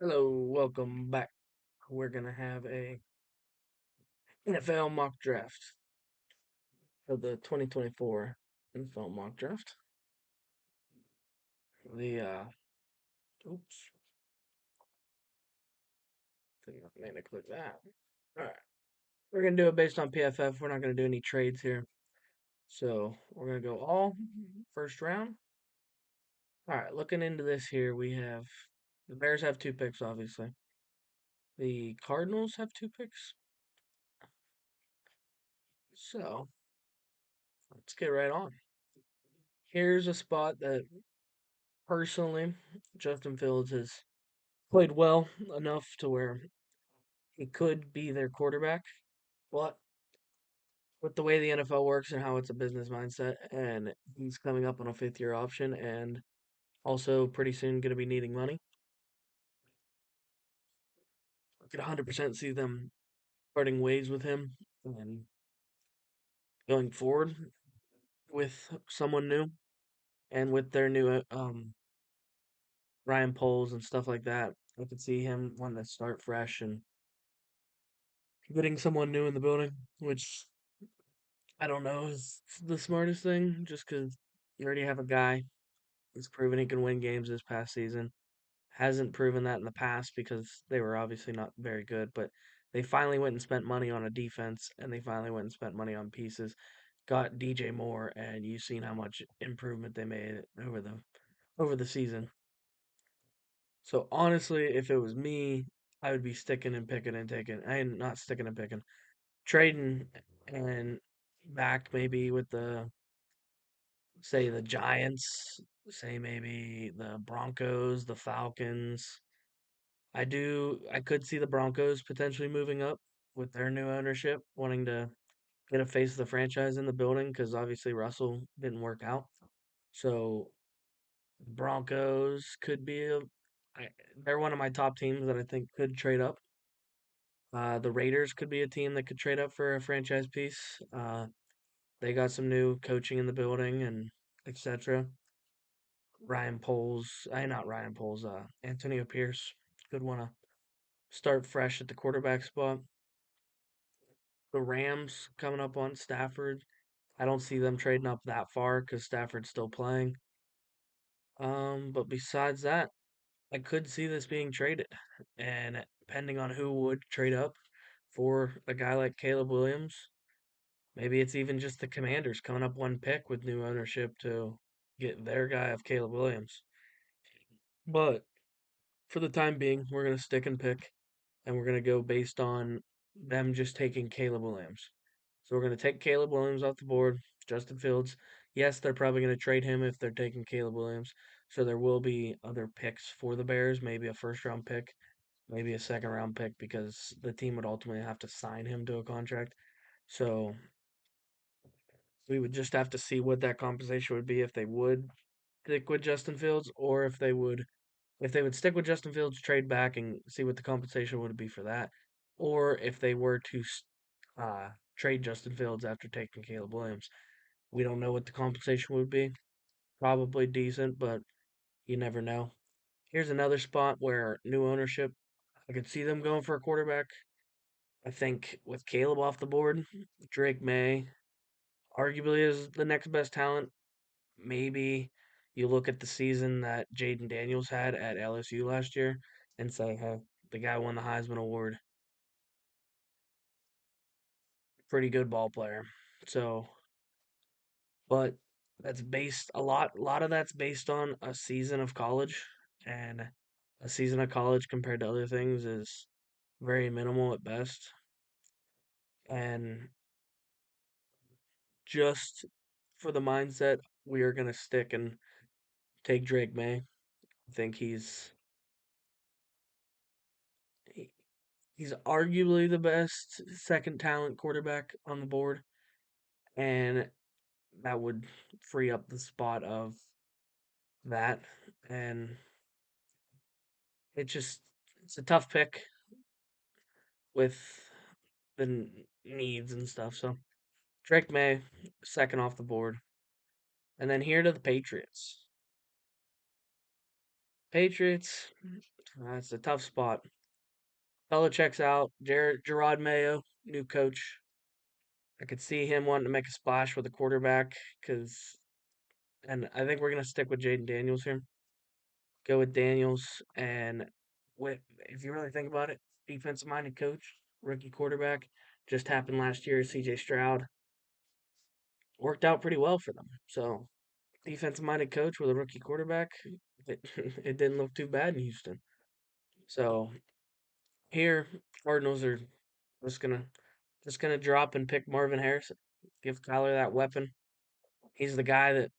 Hello, welcome back. We're gonna have a NFL mock draft of the 2024 NFL mock draft. The oops, think I made to click that. All right, we're gonna do it based on PFF. We're not gonna do any trades here, so we're gonna go all first round. All right, looking into this here, we have the Bears have two picks, obviously. The Cardinals have two picks. So let's get right on. Here's a spot that personally Justin Fields has played well enough to where he could be their quarterback. But with the way the NFL works and how it's a business mindset, and he's coming up on a fifth year option and also pretty soon going to be needing money, I could 100% see them parting ways with him and going forward with someone new and with their new Ryan Poles and stuff like that. I could see him wanting to start fresh and getting someone new in the building, which I don't know is the smartest thing, just because you already have a guy. He's proven he can win games this past season. Hasn't proven that in the past because they were obviously not very good, but they finally went and spent money on a defense and they finally went and spent money on pieces. Got DJ Moore, and you've seen how much improvement they made over the season. So honestly, if it was me, I would be sticking and picking and taking. I am not sticking and picking, trading and back maybe with the say the Giants, say maybe the Broncos, the Falcons. I could see the Broncos potentially moving up with their new ownership, wanting to get a face of the franchise in the building because obviously Russell didn't work out. So Broncos could be they're one of my top teams that I think could trade up. The Raiders could be a team that could trade up for a franchise piece. They got some new coaching in the building and etc. Not Ryan Poles, Antonio Pierce could want to start fresh at the quarterback spot. The Rams coming up on Stafford. I don't see them trading up that far because Stafford's still playing. But besides that, I could see this being traded, and depending on who would trade up for a guy like Caleb Williams, maybe it's even just the Commanders coming up one pick with new ownership to get their guy of Caleb Williams. But for the time being, we're gonna stick and pick, and we're gonna go based on them just taking Caleb Williams. So we're gonna take Caleb Williams off the board. Justin Fields. Yes, they're probably gonna trade him if they're taking Caleb Williams. So there will be other picks for the Bears, maybe a first round pick, maybe a second round pick because the team would ultimately have to sign him to a contract. So we would just have to see what that compensation would be if they would stick with Justin Fields or if they would stick with Justin Fields, trade back and see what the compensation would be for that, or if they were to trade Justin Fields after taking Caleb Williams. We don't know what the compensation would be. Probably decent, but you never know. Here's another spot where new ownership, I could see them going for a quarterback. I think with Caleb off the board, Drake May arguably is the next best talent. Maybe you look at the season that Jaden Daniels had at LSU last year and say, hey, the guy won the Heisman Award. Pretty good ball player. So, but that's based a lot of that's based on a season of college, and a season of college compared to other things is very minimal at best. And just for the mindset, we are gonna stick and take Drake May. I think he- he's arguably the best second talent quarterback on the board, and that would free up the spot of that. And it's a tough pick with the needs and stuff. So Drake May, second off the board, and then here to the Patriots. Patriots, it's a tough spot. Belichick's out. Gerard Mayo, new coach. I could see him wanting to make a splash with a quarterback and I think we're gonna stick with Jaden Daniels here. Go with Daniels, and if you really think about it, defensive-minded coach, rookie quarterback, just happened last year. C.J. Stroud worked out pretty well for them. So defensive-minded coach with a rookie quarterback, it, it didn't look too bad in Houston. So here, Cardinals are just gonna just gonna drop and pick Marvin Harrison. Give Kyler that weapon. He's the guy that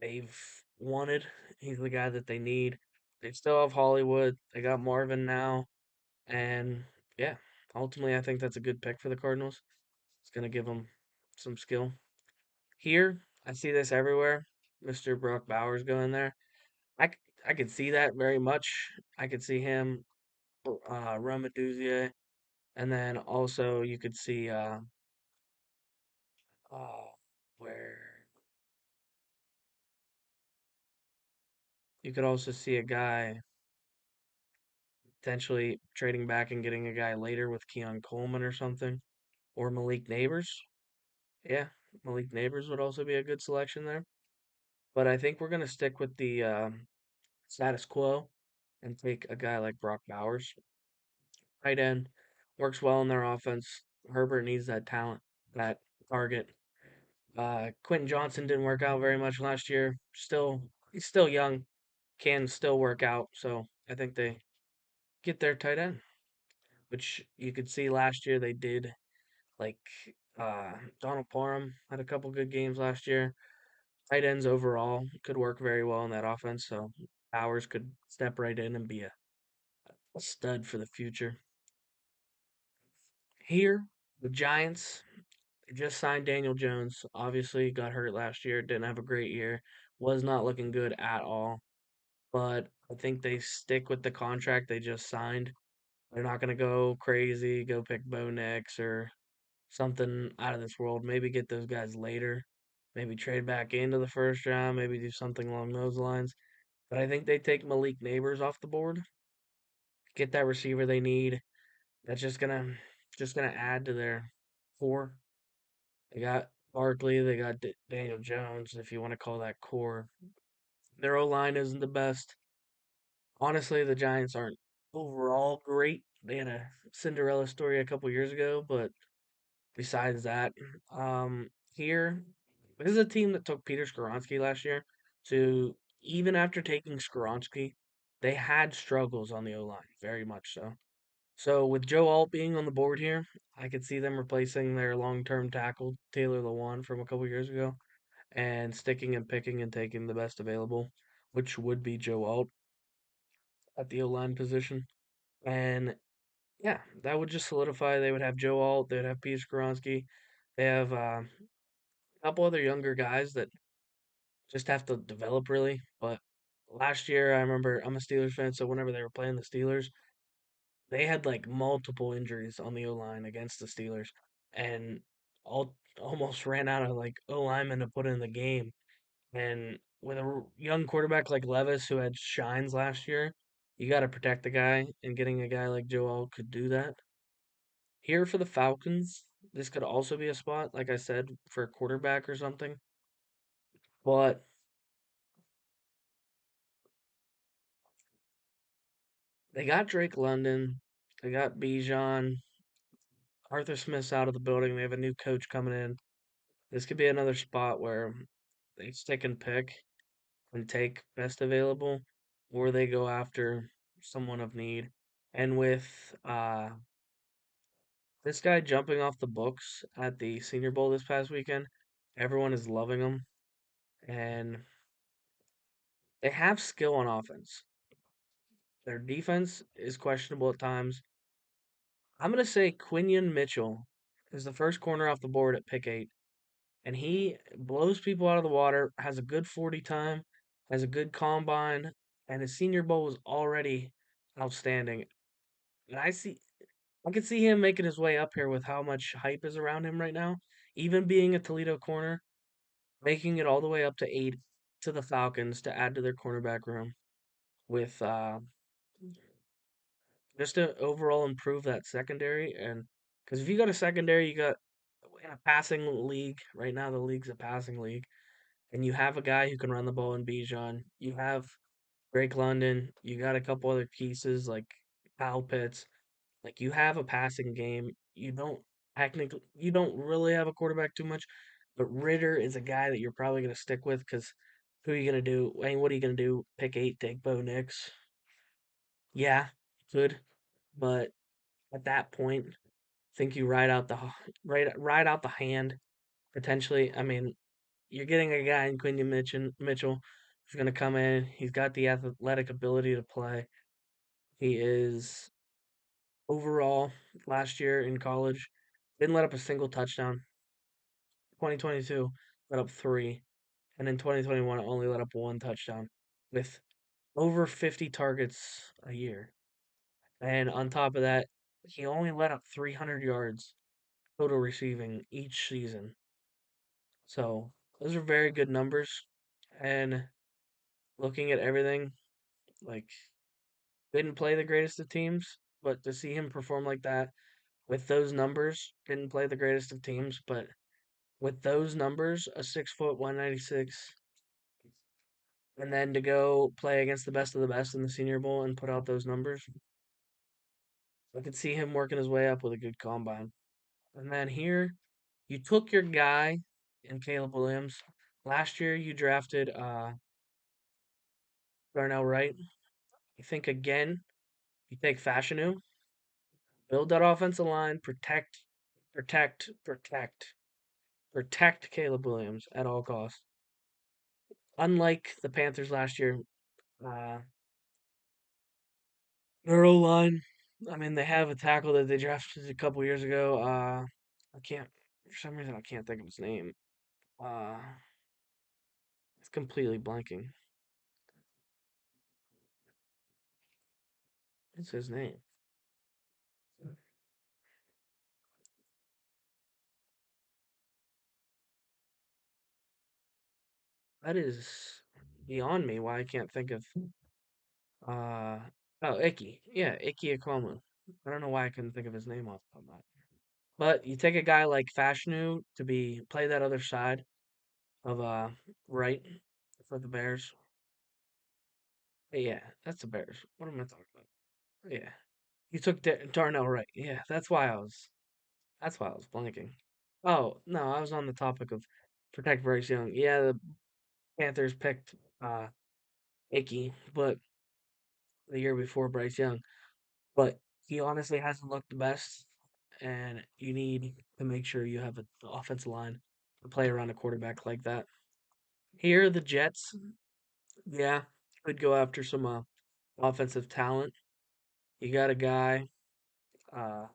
they've wanted. He's the guy that they need. They still have Hollywood. They got Marvin now. And yeah, ultimately, I think that's a good pick for the Cardinals. It's going to give them some skill. Here, I see this everywhere. Mr. Brock Bowers going there. I, c- I could see that very much. I could see him, Ramaduzie, and then also you could see uh, where you could also see a guy potentially trading back and getting a guy later with Keon Coleman or something, or Malik Neighbors. Yeah, Malik Neighbors would also be a good selection there. But I think we're going to stick with the status quo and take a guy like Brock Bowers. Tight end works well in their offense. Herbert needs that talent, that target. Quentin Johnson didn't work out very much last year. He's still young, can still work out. So I think they get their tight end, which you could see last year they did. Like Donald Parham had a couple good games last year. Tight ends overall could work very well in that offense. So Bowers could step right in and be a stud for the future. Here, the Giants just signed Daniel Jones. Obviously, got hurt last year, didn't have a great year, was not looking good at all. But I think they stick with the contract they just signed. They're not going to go crazy, go pick Bo Nix or something out of this world. Maybe get those guys later. Maybe trade back into the first round. Maybe do something along those lines. But I think they take Malik Neighbors off the board, get that receiver they need. That's just gonna add to their core. They got Barkley, they got Daniel Jones, if you want to call that core. Their O line isn't the best. Honestly, the Giants aren't overall great. They had a Cinderella story a couple years ago, but besides that, here this is a team that took Peter Skoronsky last year. So even after taking Skoronsky, they had struggles on the O line, very much so. So with Joe Alt being on the board here, I could see them replacing their long-term tackle Taylor Lewan from a couple years ago and sticking and picking and taking the best available, which would be Joe Alt at the O-line position. And yeah, that would just solidify. They would have Joe Alt, they would have Peter Skoronski. They have a couple other younger guys that just have to develop really. But last year, I remember I'm a Steelers fan, so whenever they were playing the Steelers, they had like multiple injuries on the O line against the Steelers, and almost ran out of like O linemen to put in the game. And with a young quarterback like Levis who had shines last year, you got to protect the guy. And getting a guy like Joel could do that. Here for the Falcons, this could also be a spot, like I said, for a quarterback or something. But they got Drake London, they got Bijan, Arthur Smith's out of the building. They have a new coach coming in. This could be another spot where they stick and pick and take best available, or they go after someone of need. And with this guy jumping off the books at the Senior Bowl this past weekend, everyone is loving him, and they have skill on offense. Their defense is questionable at times. I'm gonna say Quinion Mitchell is the first corner off the board at pick 8, and he blows people out of the water, has a good 40 time, has a good combine, and his Senior Bowl was already outstanding. And I could see him making his way up here with how much hype is around him right now. Even being a Toledo corner, making it all the way up to 8 to the Falcons to add to their cornerback room. with just to overall improve that secondary. And because if you got a secondary, you got in a passing league right now, the league's a passing league, and you have a guy who can run the ball in Bijan. You have Drake London. You got a couple other pieces like Kyle Pitts. Like you have a passing game. You don't really have a quarterback too much, but Ritter is a guy that you're probably gonna stick with because who are you gonna do? I mean, what are you gonna do? Pick eight, take Bo Nix? Yeah, good, but at that point, think you ride out the hand potentially. I mean, you're getting a guy in Quinion Mitchell who's gonna come in. He's got the athletic ability to play. He is overall last year in college didn't let up a single touchdown. 2022 let up three, and in 2021 only let up one touchdown with over 50 targets a year. And on top of that, he only let up 300 yards total receiving each season. So those are very good numbers. And looking at everything, like didn't play the greatest of teams, but to see him perform like that with those numbers, didn't play the greatest of teams, but with those numbers, a 6 foot 196, and then to go play against the best of the best in the Senior Bowl and put out those numbers, I could see him working his way up with a good combine. And then here, you took your guy in Caleb Williams. Last year, you drafted Darnell Wright. You think again, you take Fashanu, build that offensive line, protect, protect Caleb Williams at all costs. Unlike the Panthers last year, uh, their O line. I mean, they have a tackle that they drafted a couple years ago. I can't for some reason I can't think of his name. Uh, it's completely blanking. What's his name? That is beyond me. Why I can't think of. Uh, oh, Icky. Yeah, Icky Akwamu. I don't know why I couldn't think of his name off the top of my head. But you take a guy like Fashanu to be play that other side of right for the Bears. Yeah, that's the Bears. What am I talking about? Yeah. You took Darnell Wright. Yeah, that's why I was blanking. Oh, no, I was on the topic of protect Bryce Young. Yeah, the Panthers picked uh Icky, but the year before Bryce Young. But he honestly hasn't looked the best, and you need to make sure you have an offensive line to play around a quarterback like that. Here, the Jets, yeah, could go after some offensive talent. You got a guy, uh,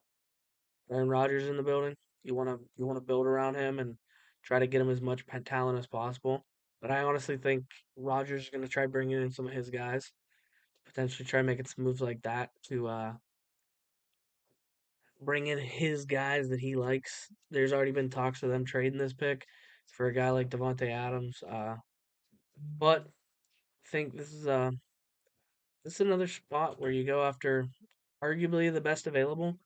Aaron Rodgers in the building. You wanna build around him and try to get him as much talent as possible. But I honestly think Rodgers is gonna try bringing in some of his guys, potentially try making some moves like that to bring in his guys that he likes. There's already been talks of them trading this pick for a guy like Devonte Adams. But I think this is another spot where you go after arguably the best available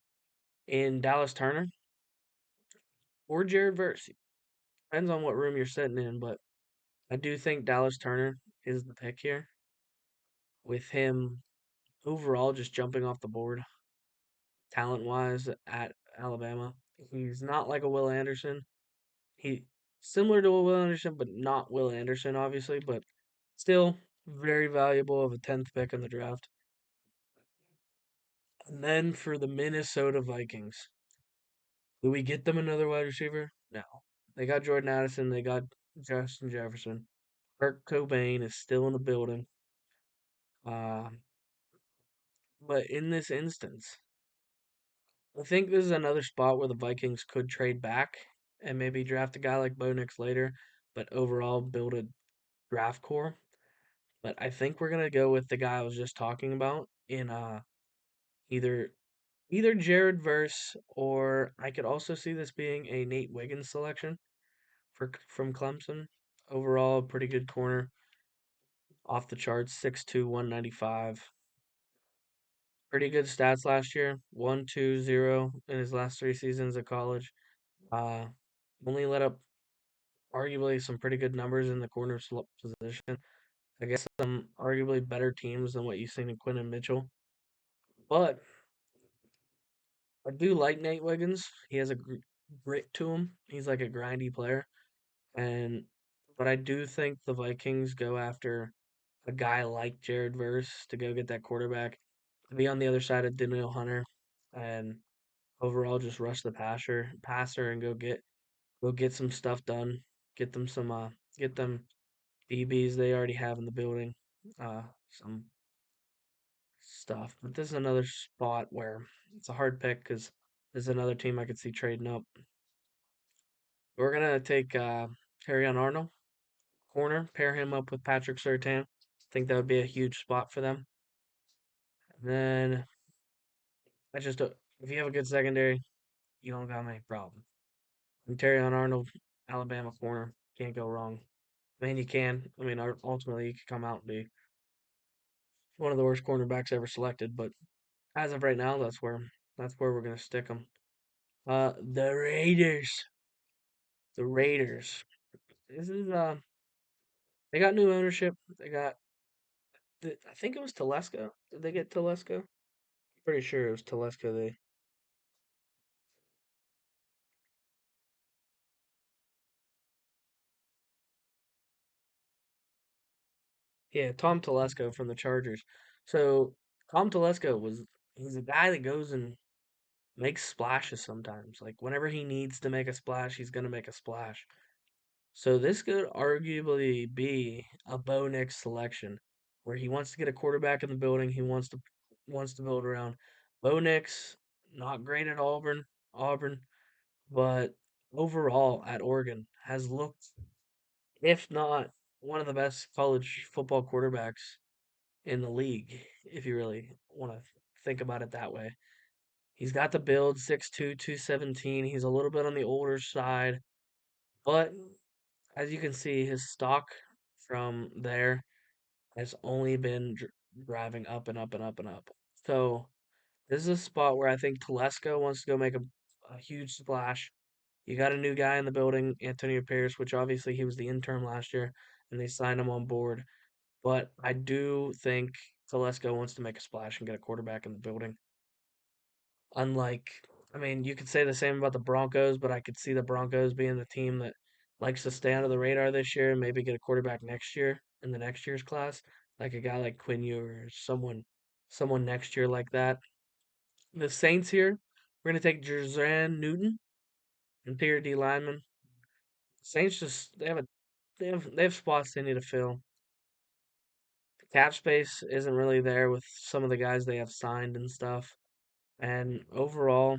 in Dallas Turner or Jared Verse. Depends on what room you're sitting in, but I do think Dallas Turner is the pick here, with him overall just jumping off the board talent wise at Alabama. He's not like a Will Anderson. He similar to a Will Anderson, but not Will Anderson, obviously, but still very valuable of a 10th pick in the draft. And then for the Minnesota Vikings, do we get them another wide receiver? No. They got Jordan Addison, they got Justin Jefferson. Kurt Cobain is still in the building. Uh, but in this instance, I think this is another spot where the Vikings could trade back and maybe draft a guy like Bo Nix later, but overall build a draft core. But I think we're gonna go with the guy I was just talking about in either Jared Verse, or I could also see this being a Nate Wiggins selection from Clemson. Overall, a pretty good corner. off the charts, 6'2", 195. Pretty good stats last year. 1-2-0 in his last three seasons of college. Uh, only let up arguably some pretty good numbers in the corner position. I guess some arguably better teams than what you've seen in Quinn and Mitchell. But I do like Nate Wiggins. He has a grit to him. He's like a grindy player. And but I do think the Vikings go after a guy like Jared Verse to go get that quarterback, to be on the other side of Daniel Hunter, and overall just rush the passer and go get some stuff done. Get them some get them DBs they already have in the building. Some stuff. But this is another spot where it's a hard pick because there's another team I could see trading up. We're gonna take on Arnold, corner, pair him up with Patrick Surtain. Think that would be a huge spot for them. And then I just if you have a good secondary, you don't got any problem. And on Arnold, Alabama corner, can't go wrong. I mean, you can. I mean, ultimately, you could come out and be one of the worst cornerbacks ever selected. But as of right now, that's where we're gonna stick them. The Raiders. The Raiders. This is they got new ownership. They got I think it was Telesco. Did they get Telesco? Pretty sure it was Telesco. Yeah, Tom Telesco from the Chargers. So Tom Telesco he's a guy that goes and makes splashes sometimes. Like whenever he needs to make a splash, he's gonna make a splash. So this could arguably be a Bo Nix selection, where he wants to get a quarterback in the building. He wants to build around Bo Nix. Not great at Auburn, but overall at Oregon has looked, if not one of the best college football quarterbacks in the league, if you really want to think about it that way. He's got the build, 6'2", 217. He's a little bit on the older side, but as you can see, his stock from there has only been driving up and up and up and up. So this is a spot where I think Telesco wants to go make a huge splash. You got a new guy in the building, Antonio Pierce, which obviously he was the intern last year, and they signed him on board. But I do think Telesco wants to make a splash and get a quarterback in the building. Unlike, I mean, you could say the same about the Broncos, but I could see the Broncos being the team that likes to stay under the radar this year and maybe get a quarterback next year in the next year's class, like a guy like Quinn Ewers or someone next year like that. The Saints here, we're gonna take Jerzan Newton, interior D lineman. Saints just they have spots they need to fill. The cap space isn't really there with some of the guys they have signed and stuff. And overall,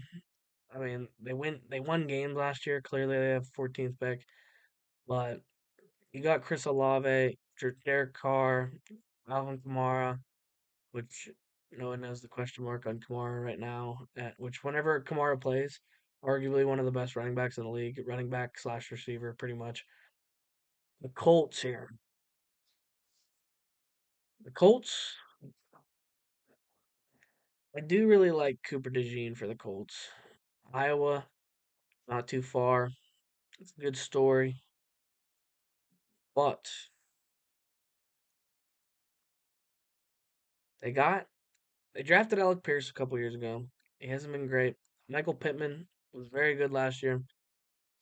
I mean, they won games last year. Clearly, they have 14th pick, but you got Chris Olave, Derek Carr, Alvin Kamara, which no one knows the question mark on Kamara right now. Which whenever Kamara plays, arguably one of the best running backs in the league, running back slash receiver, pretty much. The Colts here. The Colts. I do really like Cooper DeJean for the Colts. Iowa, not too far. It's a good story, but they got they drafted Alec Pierce a couple years ago. He hasn't been great. Michael Pittman was very good last year.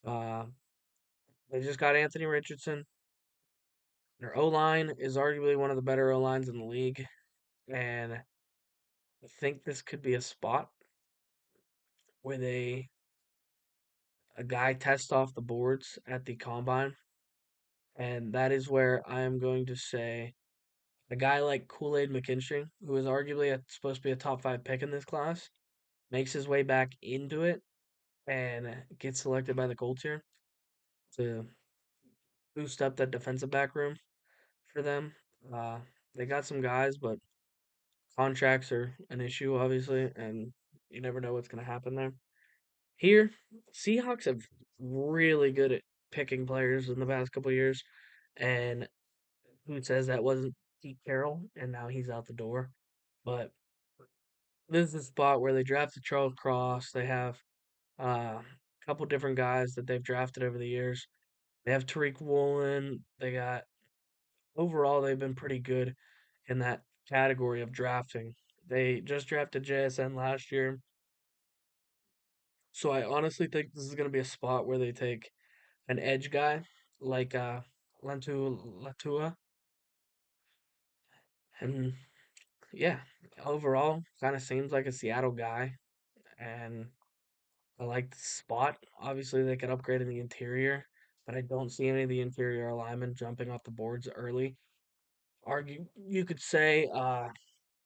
Uh, they just got Anthony Richardson. Their O line is arguably one of the better O lines in the league, and I think this could be a spot where a guy tests off the boards at the combine, and that is where I am going to say a guy like Kool Aid McKinstry, who is arguably supposed to be a top five pick in this class, makes his way back into it and gets selected by the Colts here to boost up that defensive back room for them. Uh, they got some guys, but contracts are an issue, obviously, and you never know what's going to happen there. Here, Seahawks have really good at picking players in the past couple of years, and who says that wasn't Pete Carroll, and now he's out the door. But this is a spot where they drafted Charles Cross. They have a couple different guys that they've drafted over the years. They have Tariq Woolen. They got overall they've been pretty good in that category of drafting. They just drafted JSN last year, so I honestly think this is going to be a spot where they take an edge guy like Latua, and yeah, overall kind of seems like a Seattle guy, and I like the spot. Obviously, they could upgrade in the interior, but I don't see any of the interior alignment jumping off the boards early. Argue you could say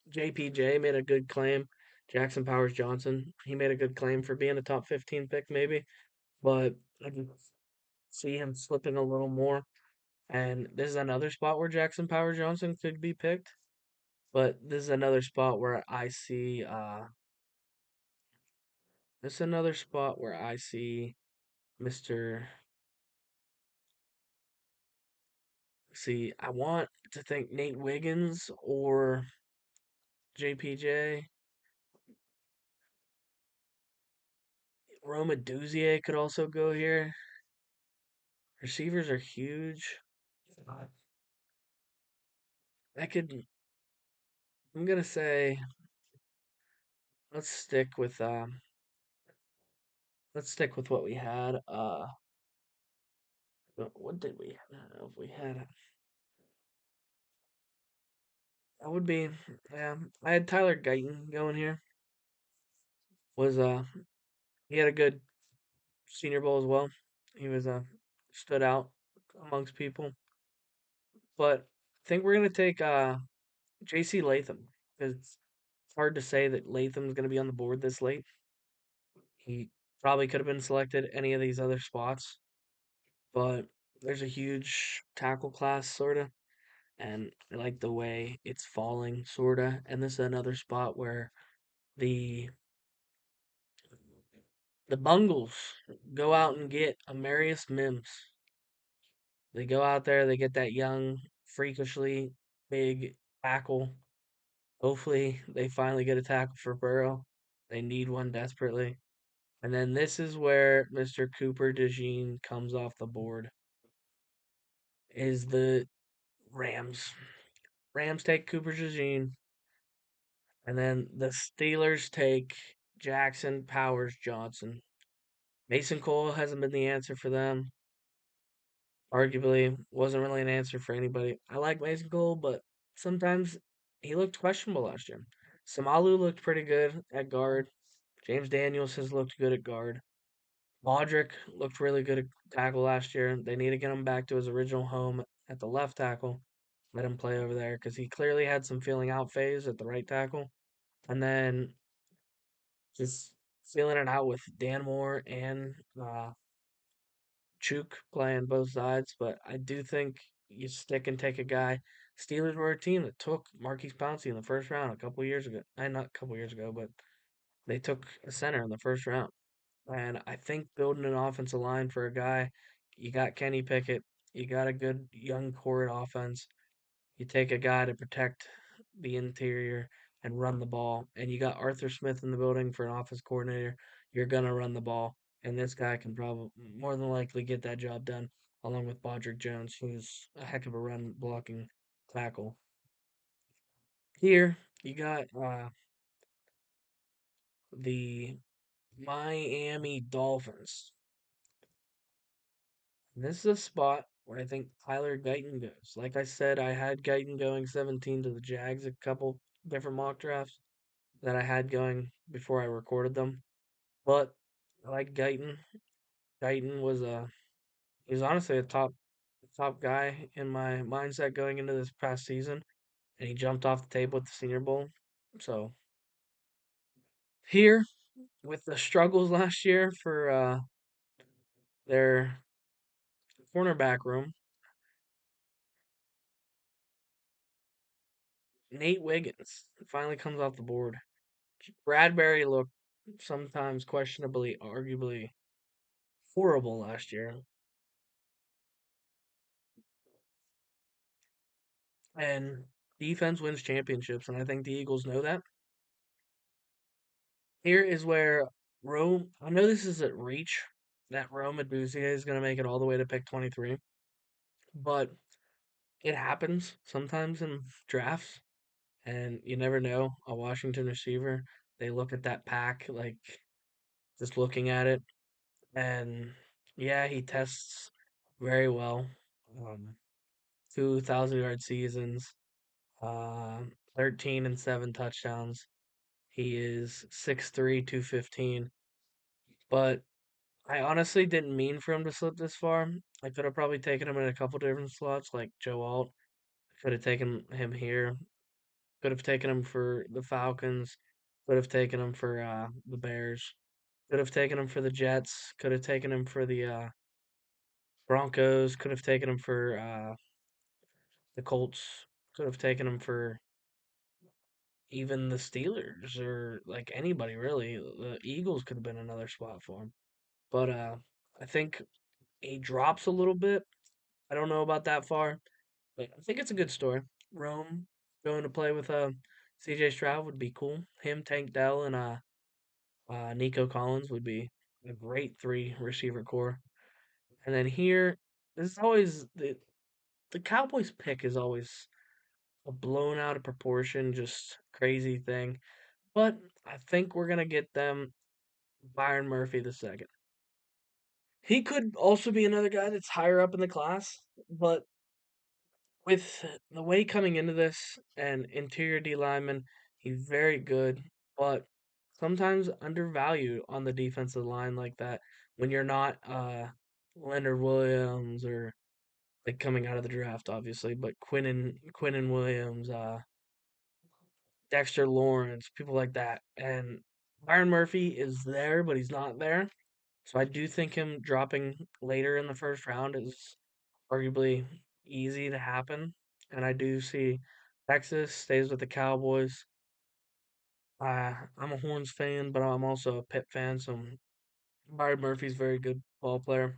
JPJ made a good claim. Jackson Powers Johnson, he made a good claim for being a top 15 pick, maybe, but I can see him slipping a little more. And this is another spot where Jackson Powers Johnson could be picked, but this is another spot where I see this is another spot where I see Mr. See, I want to think Nate Wiggins or JPJ. Roma Duzier could also go here. Receivers are huge. I could. I'm gonna say let's stick with let's stick with what we had. What did we have? We had that would be yeah. I had Tyler Guyton going here. Was he had a good Senior Bowl as well. He was stood out amongst people. But I think we're gonna take JC Latham because it's hard to say that Latham's gonna be on the board this late. He probably could have been selected any of these other spots, but there's a huge tackle class sorta, and I like the way it's falling sorta. And this is another spot where the the Bungles go out and get Amarius Mims. They go out there, they get that young, freakishly big tackle. Hopefully, they finally get a tackle for Burrow. They need one desperately. And then this is where Mr. Cooper DeJean comes off the board. Is the Rams. Rams take Cooper DeJean, and then the Steelers take Jackson Powers Johnson. Mason Cole hasn't been the answer for them. Arguably, wasn't really an answer for anybody. I like Mason Cole, but sometimes he looked questionable last year. Samalu looked pretty good at guard. James Daniels has looked good at guard. Modric looked really good at tackle last year. They need to get him back to his original home at the left tackle. Let him play over there because he clearly had some feeling out phase at the right tackle. And then just feeling it out with Dan Moore and Chuk playing both sides, but I do think you stick and take a guy. Steelers were a team that took Marquise Pouncey in the first round a couple years ago. Not a couple years ago, but they took a center in the first round. And I think building an offensive line for a guy, you got Kenny Pickett, you got a good young core at offense. You take a guy to protect the interior and run the ball, and you got Arthur Smith in the building for an office coordinator. You're gonna run the ball, and this guy can probably more than likely get that job done, along with Bodrick Jones, who's a heck of a run blocking tackle. Here you got the Miami Dolphins. This is a spot where I think Tyler Guyton goes. Like I said, I had Guyton going 17 to the Jags a couple different mock drafts that I had going before I recorded them. But I like Guyton. Guyton was he was honestly a top guy in my mindset going into this past season, and he jumped off the table at the Senior Bowl. So here with the struggles last year for their cornerback room, Nate Wiggins finally comes off the board. Bradbury looked sometimes questionably, arguably horrible last year. And Defense wins championships, and I think the Eagles know that. Here is where Rome. I know this is a reach that Rome Aduzier is going to make it all the way to pick 23, but it happens sometimes in drafts, and you never know. A Washington receiver, they look at that pack like just looking at it, and yeah, he tests very well. Um, 2,000-yard seasons, 13 and 7 touchdowns. He is 6'3", 215. But I honestly didn't mean for him to slip this far. I could have probably taken him in a couple different slots, like Joe Alt. Could have taken him here. Could have taken him for the Falcons. Could have taken him for the Bears. Could have taken him for the Jets. Could have taken him for the Broncos. Could have taken him for the Colts. Could have taken him for even the Steelers or like anybody really. The Eagles could have been another spot for him. But I think he drops a little bit. I don't know about that far, but I think it's a good story. Rome going to play with CJ Stroud would be cool. Him, Tank Dell, and Nico Collins would be a great three receiver core. And then here, this is always the Cowboys pick is always a blown out of proportion, just crazy thing. But I think we're gonna get them Byron Murphy the second. He could also be another guy that's higher up in the class, but with the way coming into this and interior D lineman, he's very good, but sometimes undervalued on the defensive line like that when you're not Leonard Williams or like coming out of the draft, obviously, but Quinnen Williams, Dexter Lawrence, people like that. And Byron Murphy is there, but he's not there. So I do think him dropping later in the first round is arguably easy to happen. And I do see Texas stays with the Cowboys. I'm a Horns fan, but I'm also a Pitt fan, so Byron Murphy's a very good ball player.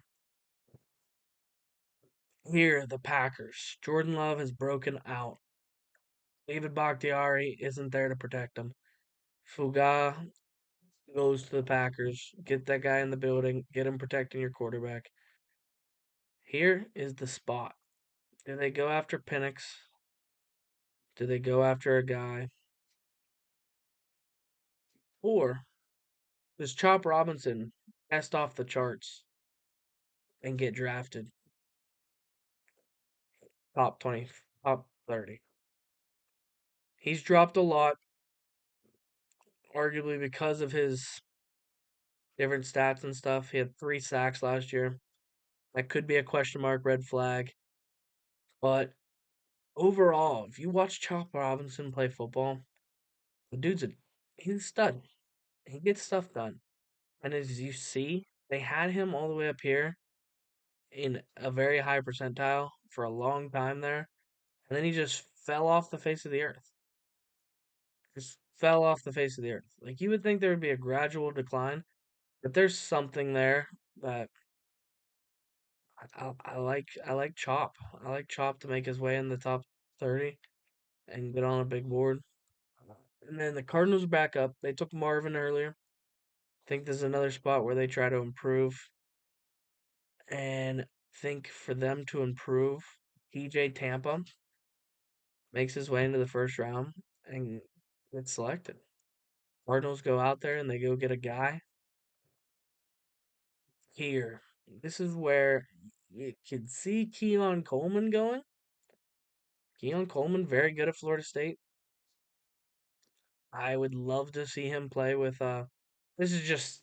Here, the Packers. Jordan Love has broken out. David Bakhtiari isn't there to protect him. Fuga goes to the Packers. Get that guy in the building. Get him protecting your quarterback. Here is the spot. Do they go after Penix? Do they go after a guy? Or does Chop Robinson test off the charts and get drafted top 20, top 30? He's dropped a lot, arguably because of his different stats and stuff. He had 3 sacks last year. That could be a question mark, red flag. But overall, if you watch Chop Robinson play football, the he's a stud. He gets stuff done. And as you see, they had him all the way up here in a very high percentile for a long time there. And then he just fell off the face of the earth. Just fell off the face of the earth. Like you would think there would be a gradual decline, but there's something there that I like. I like Chop. I like Chop to make his way in the top 30 and get on a big board. And then the Cardinals back up. They took Marvin earlier. I think this is another spot where they try to improve. And think for them to improve, PJ Tampa makes his way into the first round and gets selected. Cardinals go out there and they go get a guy here. This is where you could see Keon Coleman going. Keon Coleman, very good at Florida State. I would love to see him play with this is just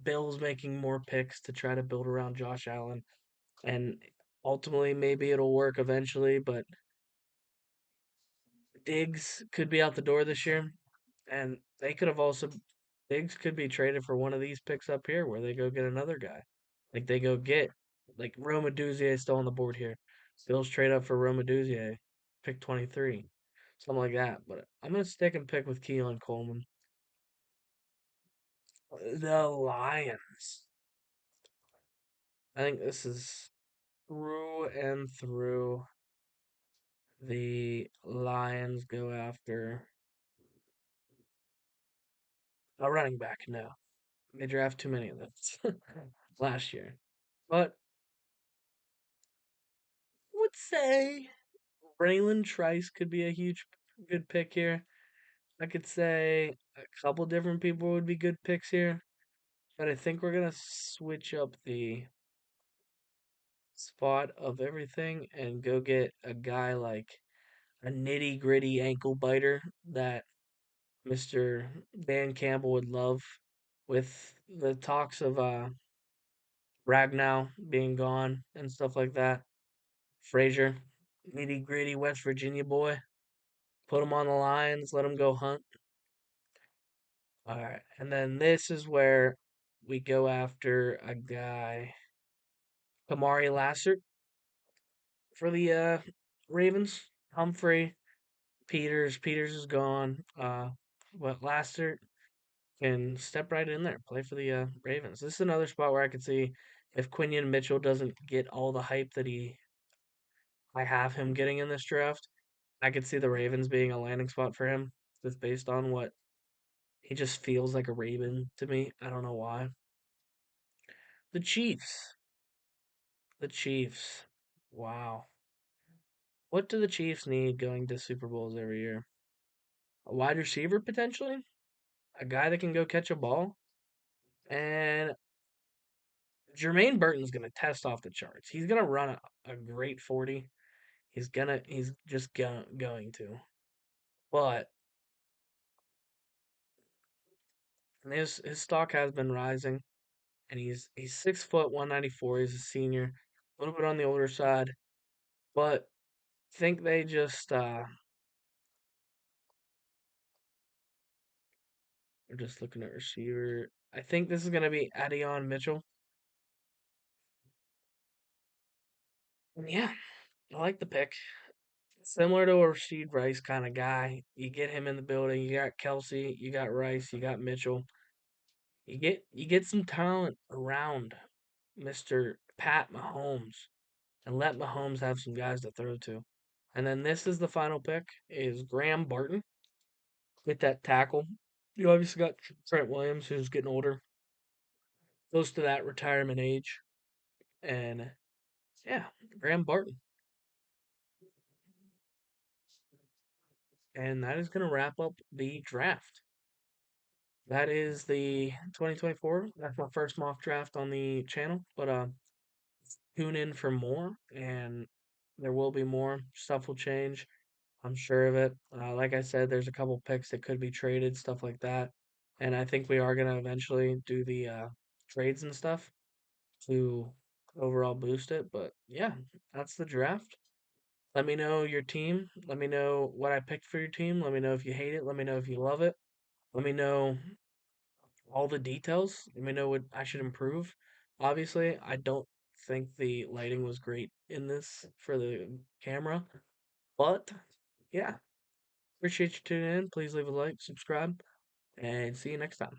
Bills making more picks to try to build around Josh Allen. And ultimately maybe it'll work eventually, but Diggs could be out the door this year. And they could have also Diggs could be traded for one of these picks up here where they go get another guy. Like they go get like Roma Duzier still on the board here. Bills trade up for Roma Duzier, pick 23. Something like that. But I'm gonna stick and pick with Keelan Coleman. The Lions. I think this is through and through the Lions go after a running back. No, they draft too many of those last year. But I would say Braylon Trice could be a huge good pick here. I could say a couple different people would be good picks here, but I think we're gonna switch up the spot of everything and go get a guy like a nitty gritty ankle biter that Mr. Dan Campbell would love with the talks of Ragnow being gone and stuff like that. Frazier, nitty gritty West Virginia boy. Put him on the Lions, let him go hunt. All right, and then this is where we go after a guy, Kamari Lassert for the Ravens. Humphrey, Peters is gone. But Lassert can step right in there, play for the Ravens. This is another spot where I could see if Quinion Mitchell doesn't get all the hype that I have him getting in this draft, I could see the Ravens being a landing spot for him, just based on what he just feels like a Raven to me. I don't know why. The Chiefs. The Chiefs. Wow. What do the Chiefs need going to Super Bowls every year? A wide receiver potentially? A guy that can go catch a ball? And Jermaine Burton's going to test off the charts. He's going to run a great 40. He's just going to. But his stock has been rising, and he's 6 foot 194. He's a senior, a little bit on the older side, but think they just are just looking at receiver. I think this is gonna be Adion Mitchell. And yeah, I like the pick. Similar to a Rasheed Rice kind of guy. You get him in the building. You got Kelsey, you got Rice, you got Mitchell. You get some talent around Mr. Pat Mahomes and let Mahomes have some guys to throw to. And then this is the final pick is Graham Barton. Get that tackle. You obviously got Trent Williams who's getting older, close to that retirement age. And yeah, Graham Barton. And that is going to wrap up the draft. That is the 2024. That's my first mock draft on the channel. But tune in for more, and there will be more. Stuff will change. I'm sure of it. Like I said, there's a couple picks that could be traded, stuff like that. And I think we are going to eventually do the trades and stuff to overall boost it. But yeah, that's the draft. Let me know your team. Let me know what I picked for your team. Let me know if you hate it. Let me know if you love it. Let me know all the details. Let me know what I should improve. Obviously, I don't think the lighting was great in this for the camera, but yeah, appreciate you tuning in. Please leave a like, subscribe, and see you next time.